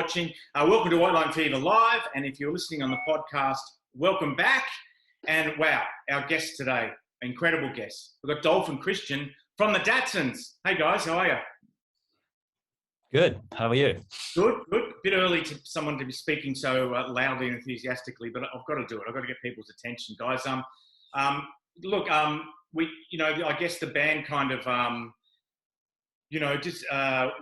watching. Welcome to White Line Fever Live. And if you're listening on the podcast, welcome back. And wow, our guests today, incredible guests. We've got Dolf and Christian from the Datsuns. Hey guys, how are you? Good. How are you? Good. A bit early to someone to be speaking so loudly and enthusiastically, but I've got to do it. I've got to get people's attention, guys. Look, I guess the band kind of,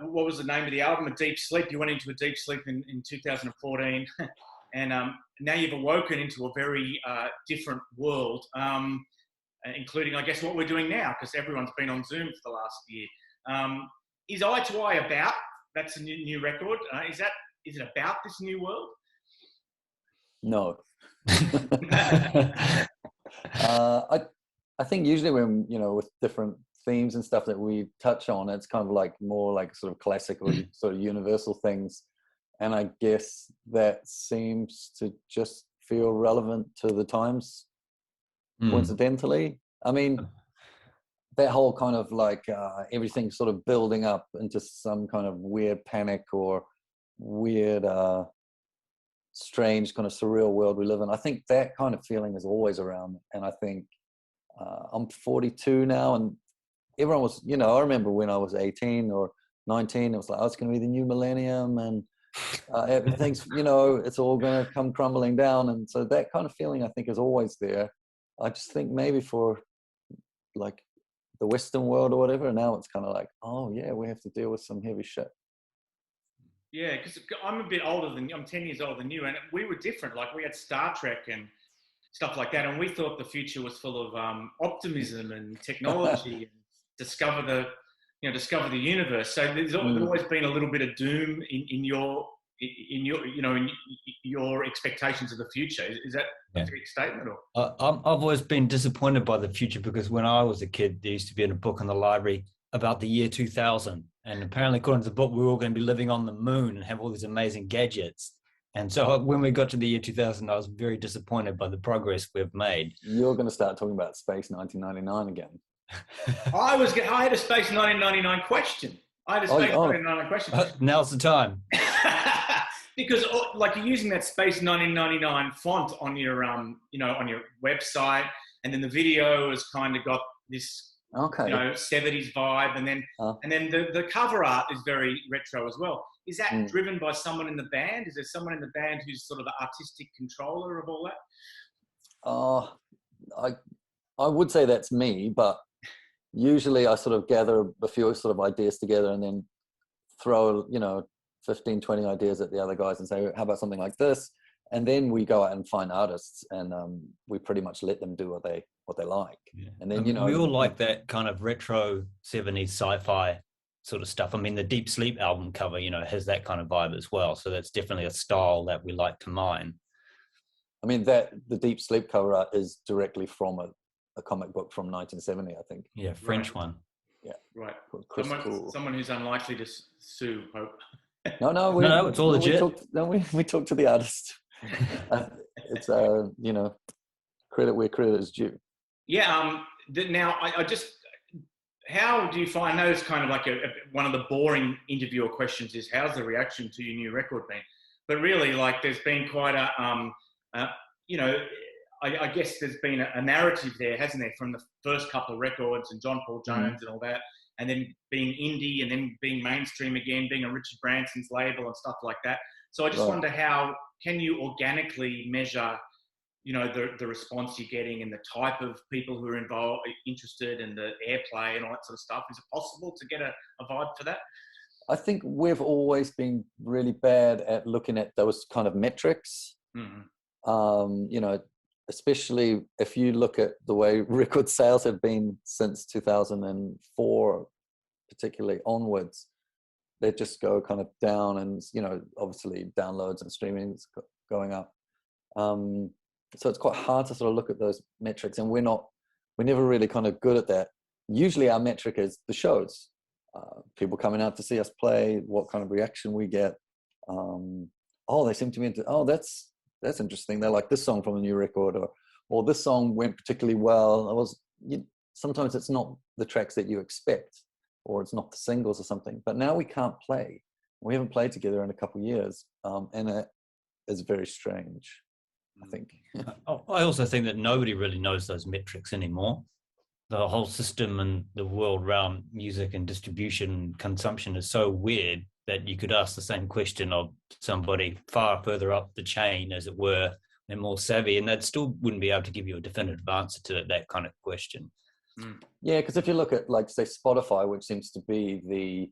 what was the name of the album? A Deep Sleep. You went into a deep sleep in 2014, and now you've awoken into a very different world, including, I guess, what we're doing now, because everyone's been on Zoom for the last year. Is Eye to Eye about? That's a new record. Is it about this new world? No. I think usually when, with different themes and stuff that we touch on, it's kind of like more like sort of classical, sort of universal things. And I guess that seems to just feel relevant to the times, coincidentally. I mean, that whole kind of like everything sort of building up into some kind of weird panic or weird, strange kind of surreal world we live in. I think that kind of feeling is always around. And I think I'm 42 now, and everyone was, I remember when I was 18 or 19, it was like, oh, it's going to be the new millennium and everything's, it's all going to come crumbling down. And so that kind of feeling, I think, is always there. I just think maybe for like the Western world or whatever, now it's kind of like, oh yeah, we have to deal with some heavy shit. Yeah, because I'm a bit older than you. I'm 10 years older than you, and we were different. Like, we had Star Trek and stuff like that, and we thought the future was full of optimism and technology and discover the universe. So there's always been a little bit of doom in your expectations of the future. Is that a big statement? Or? I've always been disappointed by the future, because when I was a kid, there used to be a book in the library about the year 2000. And apparently, according to the book, we were all going to be living on the moon and have all these amazing gadgets. And so when we got to the year 2000, I was very disappointed by the progress we've made. You're going to start talking about Space 1999 again. I had a Space 1999 question. 1999 question. Now's the time. Because like, you're using that Space 1999 font on your on your website, and then the video has kind of got this 70s vibe, and then the cover art is very retro as well. Is that driven by someone in the band? Is there someone in the band who's sort of the artistic controller of all that? I would say that's me, but usually I sort of gather a few sort of ideas together and then throw 15, 20 ideas at the other guys and say, how about something like this? And then we go out and find artists, and we pretty much let them do what they like. Yeah. And then we all like that kind of retro 70s sci-fi sort of stuff. I mean, the Deep Sleep album cover, has that kind of vibe as well. So that's definitely a style that we like to mine. I mean, the Deep Sleep cover art is directly from a comic book from 1970, I think. Yeah, French one. Yeah, right. Someone who's unlikely to sue, hope. No, it's all legit. We talk to the artist. It's credit where credit is due. Yeah. Now, I just, how do you find? I know it's kind of like one of the boring interviewer questions is, how's the reaction to your new record been? But really, like, there's been quite a I guess there's been a narrative there, hasn't there, from the first couple of records and John Paul Jones and all that, and then being indie and then being mainstream again, being on Richard Branson's label and stuff like that. So I just wonder, how can you organically measure, the response you're getting and the type of people who are involved, interested, and the airplay and all that sort of stuff? Is it possible to get a vibe for that? I think we've always been really bad at looking at those kind of metrics. Especially if you look at the way record sales have been since 2004, particularly onwards, they just go kind of down, and obviously downloads and streaming is going up. So it's quite hard to sort of look at those metrics, and we're never really kind of good at that. Usually our metric is the shows, people coming out to see us play, what kind of reaction we get. They seem to be into, that's interesting. They like this song from the new record, or this song went particularly well. Sometimes it's not the tracks that you expect, or it's not the singles or something. But now we can't play. We haven't played together in a couple of years, and it is very strange, I think. I also think that nobody really knows those metrics anymore. The whole system and the world around music and distribution and consumption is so weird that you could ask the same question of somebody far further up the chain, as it were, and more savvy, and they still wouldn't be able to give you a definitive answer to that kind of question. Yeah, because if you look at, like, say, Spotify, which seems to be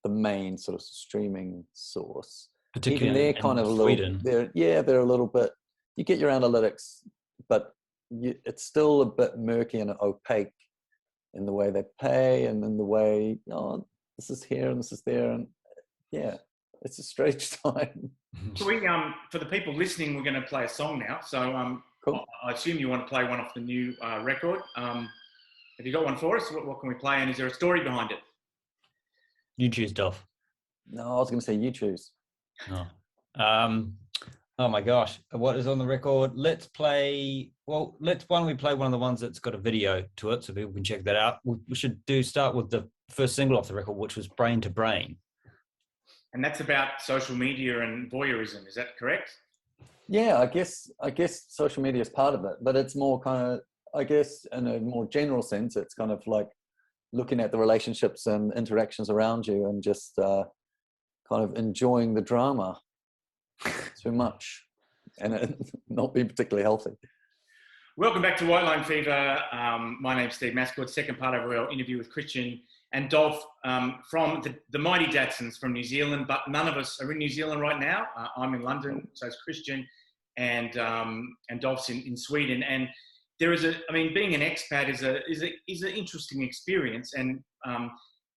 the main sort of streaming source, Particularly even they're kind of a little, they're a little bit, you get your analytics, but it's still a bit murky and opaque in the way they pay and in the way, oh, this is here and this is there, and yeah, it's a strange time. So we, for the people listening, we're going to play a song now. So Cool. I assume you want to play one off the new record. Have you got one for us? What can we play, and is there a story behind it? You choose, Dolf. No, I was going to say you choose. No. Oh my gosh, what is on the record? Let's play. Well, why don't we play one of the ones that's got a video to it, so people can check that out. We should start with the first single off the record, which was "Brain to Brain." And that's about social media and voyeurism. Is that correct? Yeah, I guess social media is part of it, but it's more kind of, I guess, in a more general sense, it's kind of like looking at the relationships and interactions around you and just kind of enjoying the drama too much and it not being particularly healthy. Welcome back to White Line Fever. My name's Steve Mascord. Second part of our interview with Christian and Dolf from the mighty Datsuns from New Zealand, but none of us are in New Zealand right now. I'm in London, so is Christian, and Dolf's in Sweden. And there is being an expat is an interesting experience. And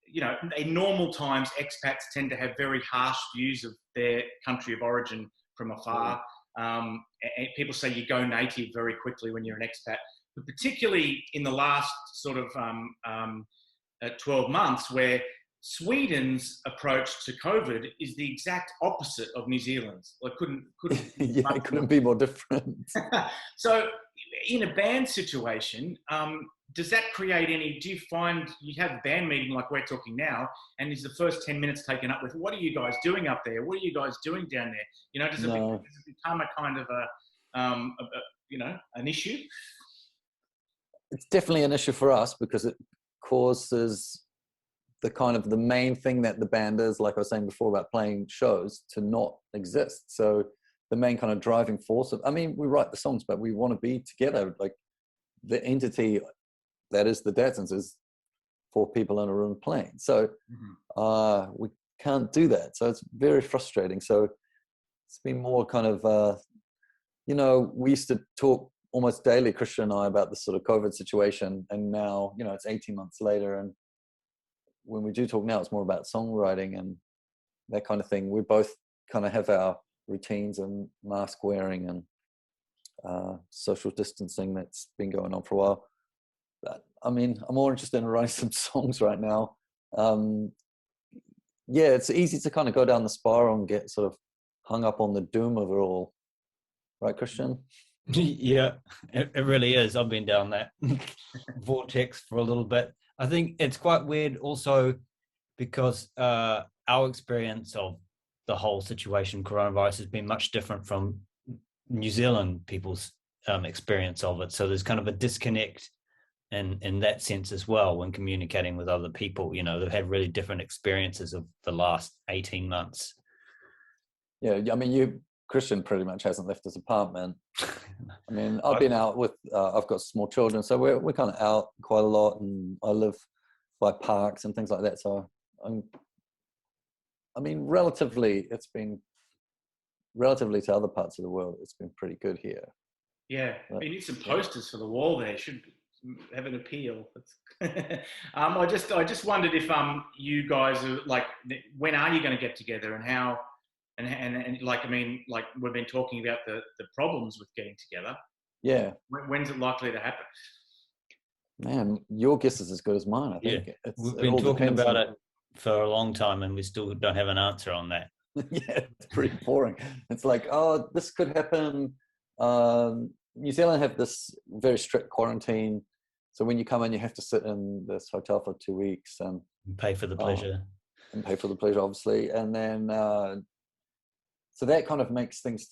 you know, in normal times, expats tend to have very harsh views of their country of origin from afar. And people say you go native very quickly when you're an expat, but particularly in the last sort of 12 months, where Sweden's approach to COVID is the exact opposite of New Zealand's. Like couldn't yeah, it couldn't be more different. So in a band situation, does that create any, do you find you have a band meeting like we're talking now, and is the first 10 minutes taken up with, what are you guys doing up there? What are you guys doing down there? You know, does it become a kind of an issue? It's definitely an issue for us because it causes the main thing that the band is, like I was saying before about playing shows, to not exist. So the main kind of driving force of, we write the songs, but we want to be together. Like the entity that is the Datsuns is 4 people in a room playing. So we can't do that. So it's very frustrating. So it's been more kind of, we used to talk almost daily, Christian and I, about this sort of COVID situation. And now, it's 18 months later. And when we do talk now, it's more about songwriting and that kind of thing. We both kind of have our routines and mask wearing and social distancing that's been going on for a while. But I'm more interested in writing some songs right now. It's easy to kind of go down the spiral and get sort of hung up on the doom of it all. Right, Christian? Yeah, it really is. I've been down that vortex for a little bit. I think it's quite weird also because our experience of the whole situation, coronavirus, has been much different from New Zealand people's experience of it. So there's kind of a disconnect in that sense as well when communicating with other people. They've had really different experiences of the last 18 months. Yeah, Christian pretty much hasn't left his apartment. I've been out with, I've got small children, so we're kind of out quite a lot, and I live by parks and things like that. So relatively to other parts of the world, it's been pretty good here. Yeah, you need some posters for the wall there. Should have an appeal. I just wondered if you guys are like, when are you going to get together, and how? And like we've been talking about the problems with getting together. Yeah. When's it likely to happen? Man, your guess is as good as mine, I think. Yeah. We've been talking about it for a long time and we still don't have an answer on that. Yeah, it's pretty boring. It's like, oh, this could happen. New Zealand have this very strict quarantine. So when you come in, you have to sit in this hotel for 2 weeks and pay for the pleasure. and pay for the pleasure, obviously. And then, so that kind of makes things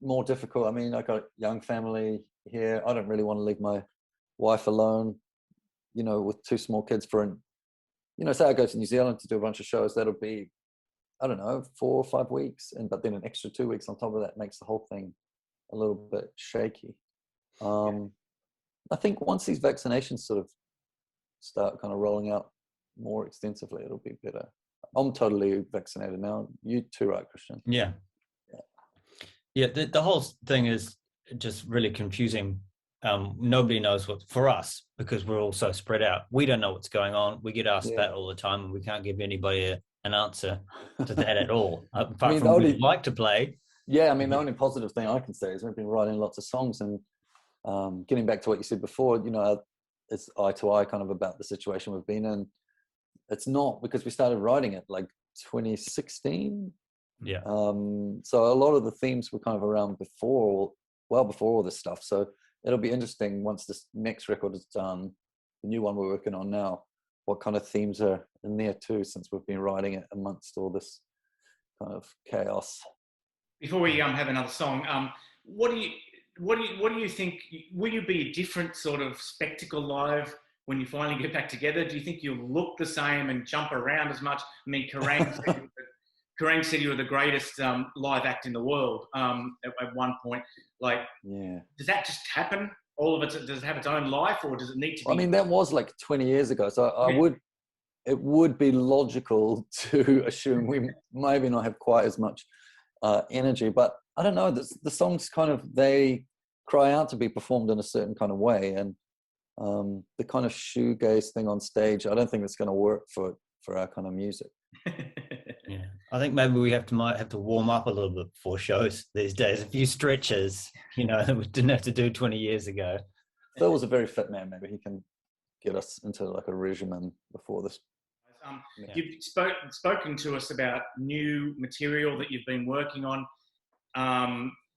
more difficult. I mean, I got a young family here. I don't really want to leave my wife alone, you know, with 2 small kids you know, say I go to New Zealand to do a bunch of shows, that'll be, I don't know, 4 or 5 weeks. But then an extra 2 weeks on top of that makes the whole thing a little bit shaky. I think once these vaccinations sort of start kind of rolling out more extensively, it'll be better. I'm totally vaccinated now. You too, right, Christian? Yeah. The whole thing is just really confusing. Nobody knows what, for us, because we're all so spread out. We don't know what's going on. We get asked that all the time, and we can't give anybody an answer to that at all. Apart from we'd like to play. Yeah, I mean, the only positive thing I can say is we've been writing lots of songs, and getting back to what you said before, you know, it's eye to eye kind of about the situation we've been in. It's not, because we started writing it like 2016. Yeah. So a lot of the themes were kind of around before all this stuff. So it'll be interesting once this next record is done, the new one we're working on now, what kind of themes are in there too, since we've been writing it amongst all this kind of chaos. Before we have another song, what do you think? Will you be a different sort of spectacle live when you finally get back together? Do you think you'll look the same and jump around as much? I mean, Kerrang said you were the greatest live act in the world at one point. Like, does that just happen? All of it, does it have its own life, or does it need to be? I mean, that was like 20 years ago. So it would be logical to assume we maybe not have quite as much energy, but I don't know. The songs kind of, they cry out to be performed in a certain kind of way, and the kind of shoegaze thing on stage, I don't think it's going to work for our kind of music. Yeah, I think maybe we might have to warm up a little bit before shows these days. A few stretches, you know, that we didn't have to do 20 years ago. Phil was a very fit man. Maybe he can get us into like a regimen before this. You've spoken to us about new material that you've been working on.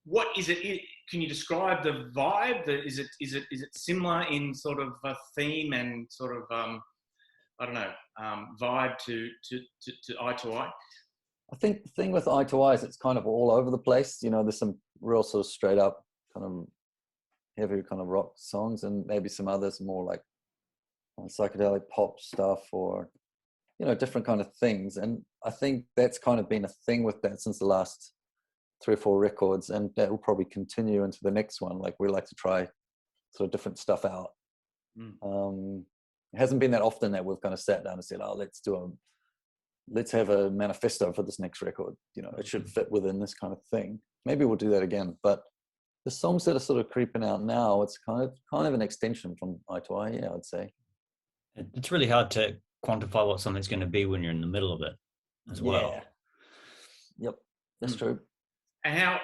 What is it? Can you describe the vibe? Is it similar in sort of a theme and sort of I don't know, vibe to Eye to Eye? I think the thing with Eye to Eye is it's kind of all over the place. You know, there's some real sort of straight up kind of heavy kind of rock songs, and maybe some others more like psychedelic pop stuff, or, you know, different kind of things. And I think that's kind of been a thing with that since the last 3 or 4 records, and that will probably continue into the next one. Like, we like to try sort of different stuff out. It hasn't been that often that we've kind of sat down and said, oh, let's have a manifesto for this next record. You know, it should fit within this kind of thing. Maybe we'll do that again. But the songs that are sort of creeping out now, it's kind of an extension from Eye to Eye, yeah, I'd say. It's really hard to quantify what something's going to be when you're in the middle of it as well. Yep, that's true. And how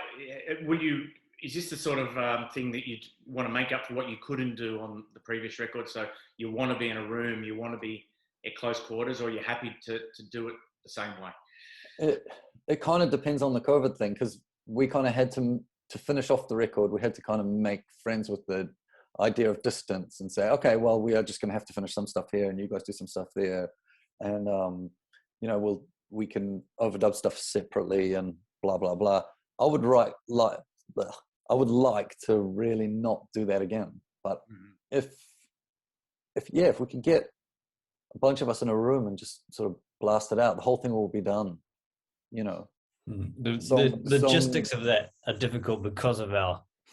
is this the sort of thing that you'd want to make up for what you couldn't do on the previous record? So you want to be in a room, you want to be at close quarters, or you're happy to do it the same way? It kind of depends on the COVID thing, because we kind of had to finish off the record, we had to kind of make friends with the idea of distance and say, okay, well, we are just going to have to finish some stuff here, and you guys do some stuff there, and you know, we can overdub stuff separately and blah blah blah. I would like to really not do that again, but if we can get a bunch of us in a room and just sort of blast it out, the whole thing will be done, you know. The logistics of that are difficult because of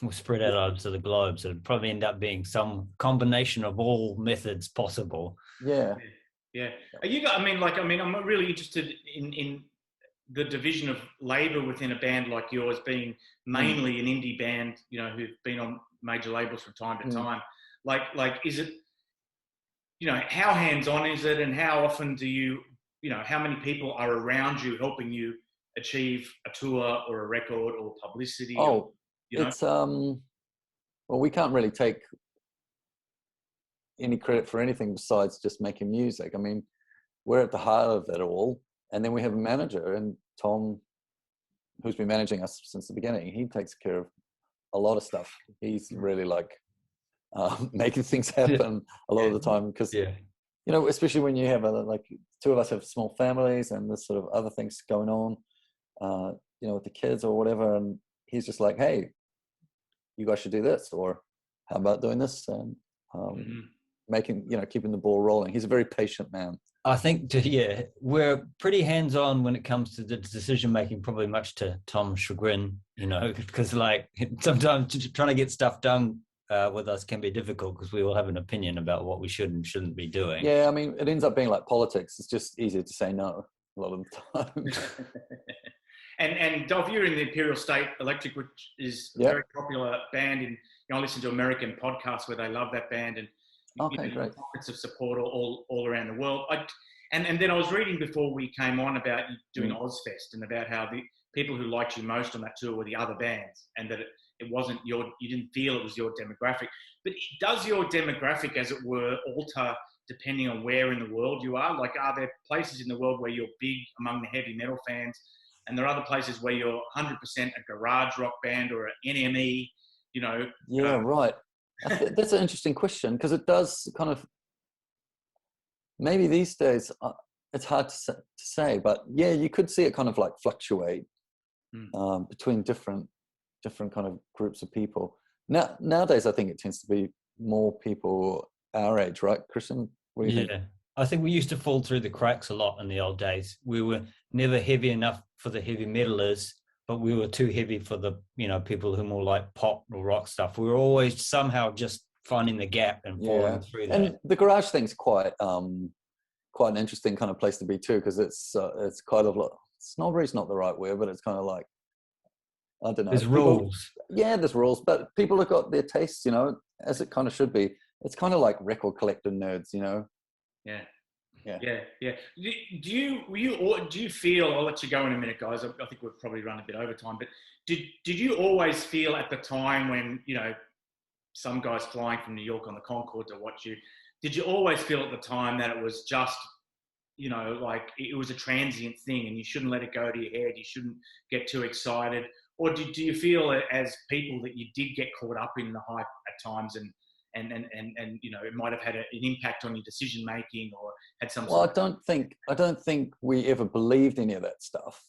we're spread out over the globe, so it'd probably end up being some combination of all methods possible. Yeah. Are you? I'm really interested in the division of labor within a band like yours, being mainly an indie band, you know, who've been on major labels from time to time. Like, is it, you know, how hands-on is it, and how often do you know, how many people are around you helping you achieve a tour or a record or publicity? It's well, we can't really take any credit for anything besides just making music. I mean, we're at the heart of it all, and then we have a manager, and Tom, who's been managing us since the beginning, he takes care of a lot of stuff. He's really like making things happen a lot of the time, because you know, especially when you have like two of us have small families and there's sort of other things going on, you know, with the kids or whatever. And he's just like, hey, you guys should do this, or how about doing this? And making, you know, keeping the ball rolling. He's a very patient man. I think, we're pretty hands-on when it comes to the decision-making, probably much to Tom's chagrin, you know, because like sometimes trying to get stuff done with us can be difficult because we all have an opinion about what we should and shouldn't be doing. Yeah, I mean, it ends up being like politics. It's just easier to say no a lot of the time. And Dolf, you're in the Imperial State Electric, which is a very popular band. And I listen to American podcasts where they love that band, and okay, great. Pockets of support all around the world. And then I was reading before we came on about you doing Ozfest and about how the people who liked you most on that tour were the other bands, and that it wasn't you didn't feel it was your demographic. But does your demographic, as it were, alter depending on where in the world you are? Like, are there places in the world where you're big among the heavy metal fans, and there are other places where you're 100% a garage rock band or an NME, you know? Yeah, right. That's an interesting question, because it does kind of, maybe these days it's hard to say, but yeah, you could see it kind of like fluctuate between different kind of groups of people. Nowadays, I think it tends to be more people our age, right, Christian? What do you think? I think we used to fall through the cracks a lot in the old days. We were never heavy enough for the heavy metalers, but we were too heavy for the, you know, people who more like pop or rock stuff. We were always somehow just finding the gap and falling through that. And the garage thing's quite an interesting kind of place to be too, because it's kind of like, snobbery's not the right word, but it's kind of like, I don't know. There's rules. Yeah, there's rules, but people have got their tastes, you know, as it kind of should be. It's kind of like record collector nerds, you know. Yeah. Do you feel? I'll let you go in a minute, guys. I think we've probably run a bit over time, but did you always feel at the time when, you know, some guys flying from New York on the Concorde to watch you, did you always feel at the time that it was just, you know, like it was a transient thing and you shouldn't let it go to your head, you shouldn't get too excited? Or do you feel as people that you did get caught up in the hype at times and you know, it might have had an impact on your decision making or had some? Well, I don't think we ever believed any of that stuff,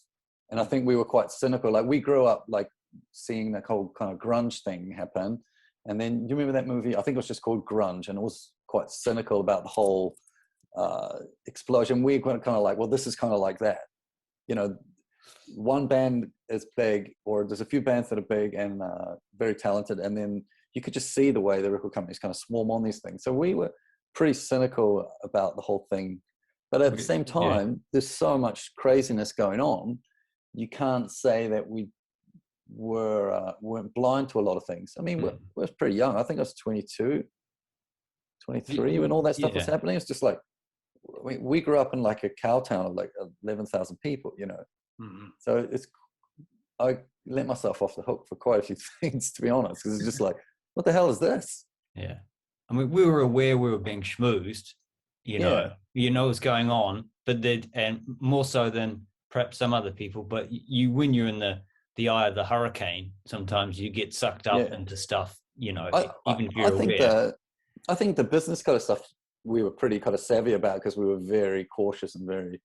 and I think we were quite cynical. Like, we grew up like seeing the whole kind of grunge thing happen, and then do you remember that movie? I think it was just called Grunge, and it was quite cynical about the whole explosion. We were kind of like, well, this is kind of like that, you know. One band is big, or there's a few bands that are big and very talented, and then you could just see the way the record companies kind of swarm on these things. So we were pretty cynical about the whole thing. But at the same time, there's so much craziness going on. You can't say that we weren't blind to a lot of things. I mean, we're pretty young. I think I was 22, 23 when all that stuff was happening. It's just like, we grew up in like a cow town of like 11,000 people, you know. So I let myself off the hook for quite a few things, to be honest, because it's just like, what the hell is this? Yeah. I mean, we were aware we were being schmoozed, you know what's going on, but and more so than perhaps some other people, but when you're in the eye of the hurricane, sometimes you get sucked up into stuff, you know, even if you're aware. I think the business kind of stuff we were pretty kind of savvy about because we were very cautious and very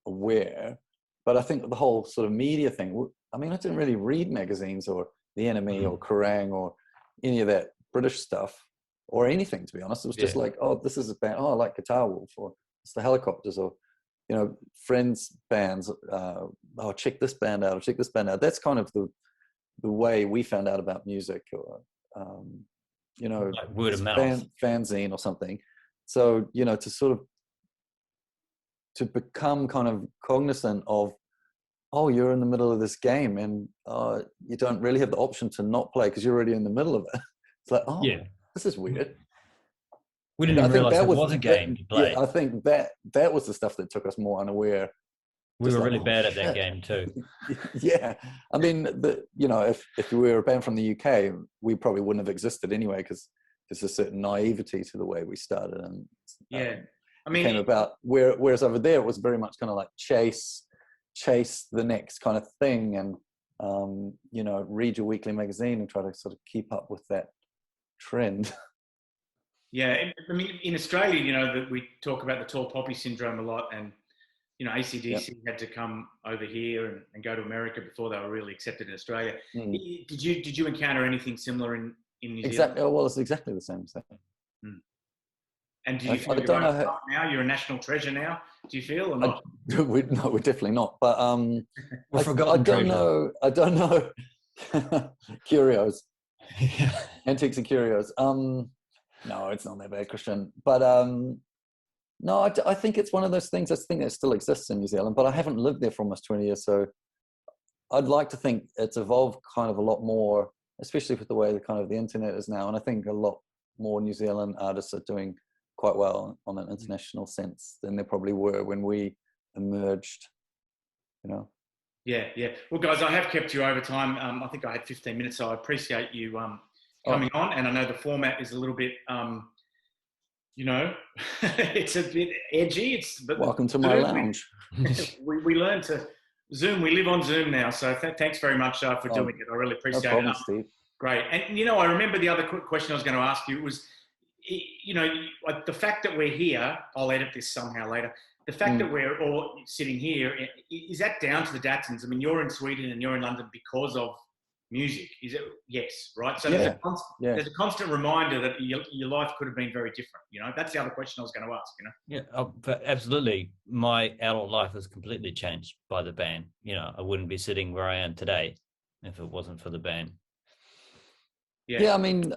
aware. But I think the whole sort of media thing, I mean, I didn't really read magazines or The Enemy or Kerrang or any of that British stuff or anything, to be honest. It was just like, oh, this is a band. Oh, I like Guitar Wolf, or it's the Helicopters, or, you know, friends bands. Oh, check this band out, or check this band out. That's kind of the way we found out about music, or, you know, like word of mouth, fanzine or something. So, you know, to become kind of cognizant of, oh, you're in the middle of this game and you don't really have the option to not play because you're already in the middle of it. It's like, oh, this is weird. We didn't even realize it was a game to play. Yeah, I think that was the stuff that took us more unaware. We were really bad at that game too. Yeah. I mean, you know, if we were a band from the UK, we probably wouldn't have existed anyway, because there's a certain naivety to the way we started. And I mean, came about whereas over there it was very much kind of like chase the next kind of thing, and you know, read your weekly magazine and try to sort of keep up with that trend. Yeah, I mean, in Australia, you know, that we talk about the tall poppy syndrome a lot, and you know, AC/DC had to come over here and go to America before they were really accepted in Australia. Did you encounter anything similar in New Zealand? Exactly. Well, it's exactly the same thing. And do you feel you're now? You're a national treasure now. Do you feel or not? No, we're definitely not. But I don't know. Curios, antiques and curios. No, it's not that bad, Christian. But no, I think it's one of those things. I think that still exists in New Zealand, but I haven't lived there for almost 20 years, so I'd like to think it's evolved kind of a lot more, especially with the way the internet is now. And I think a lot more New Zealand artists are doing quite well on an international sense than they probably were when we emerged, you know. Yeah. Well, guys, I have kept you over time. I think I had 15 minutes, so I appreciate you coming on. And I know the format is a little bit, you know, it's a bit edgy. But welcome to my lounge. we learned to Zoom. We live on Zoom now, so thanks very much for doing it. I really appreciate it. Steve. Great. And you know, I remember the other quick question I was going to ask you was, you know, like the fact that we're here. I'll edit this somehow later. The fact that we're all sitting here, is that down to the Datsuns? I mean, you're in Sweden and you're in London because of music. Is it? Yes, right? So there's a constant reminder that your life could have been very different. You know, that's the other question I was going to ask, you know? Yeah, absolutely. My adult life has completely changed by the band. You know, I wouldn't be sitting where I am today if it wasn't for the band. Yeah, I mean,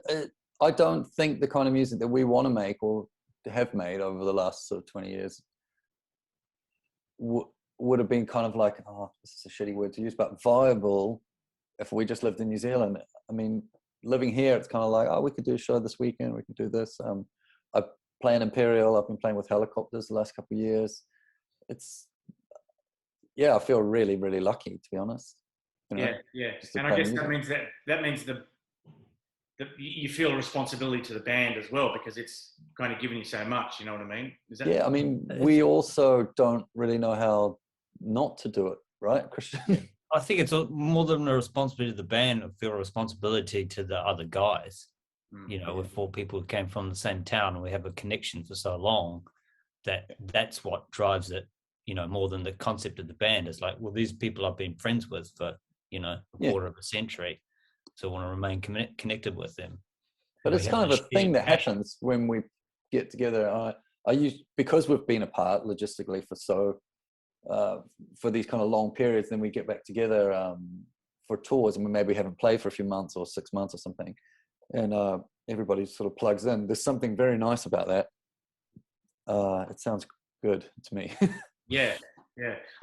I don't think the kind of music that we want to make or have made over the last sort of 20 years would have been kind of like, oh, this is a shitty word to use, but viable if we just lived in New Zealand. I mean, living here, it's kind of like, oh, we could do a show this weekend, we could do this. I play in Imperial, I've been playing with Helicopters the last couple of years. I feel really, really lucky, to be honest. You know, yeah. And I guess that means that you feel a responsibility to the band as well, because it's kind of giving you so much, you know what I mean? I mean, we also don't really know how not to do it, right, Christian? I think it's more than a responsibility to the band. I feel a responsibility to the other guys. You know, we're 4 people who came from the same town and we have a connection for so long that's what drives it, you know, more than the concept of the band. It's like, well, these people I've been friends with for, you know, a quarter of a century. So I want to remain connected with them. But it's kind of a thing that happens when we get together. Because we've been apart logistically for these kind of long periods, then we get back together for tours, and we maybe haven't played for a few months or 6 months or something, and everybody sort of plugs in. There's something very nice about that. It sounds good to me. Yeah.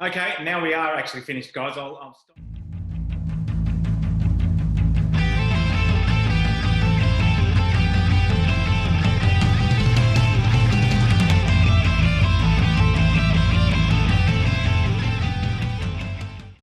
Okay, now we are actually finished, guys. I'll stop.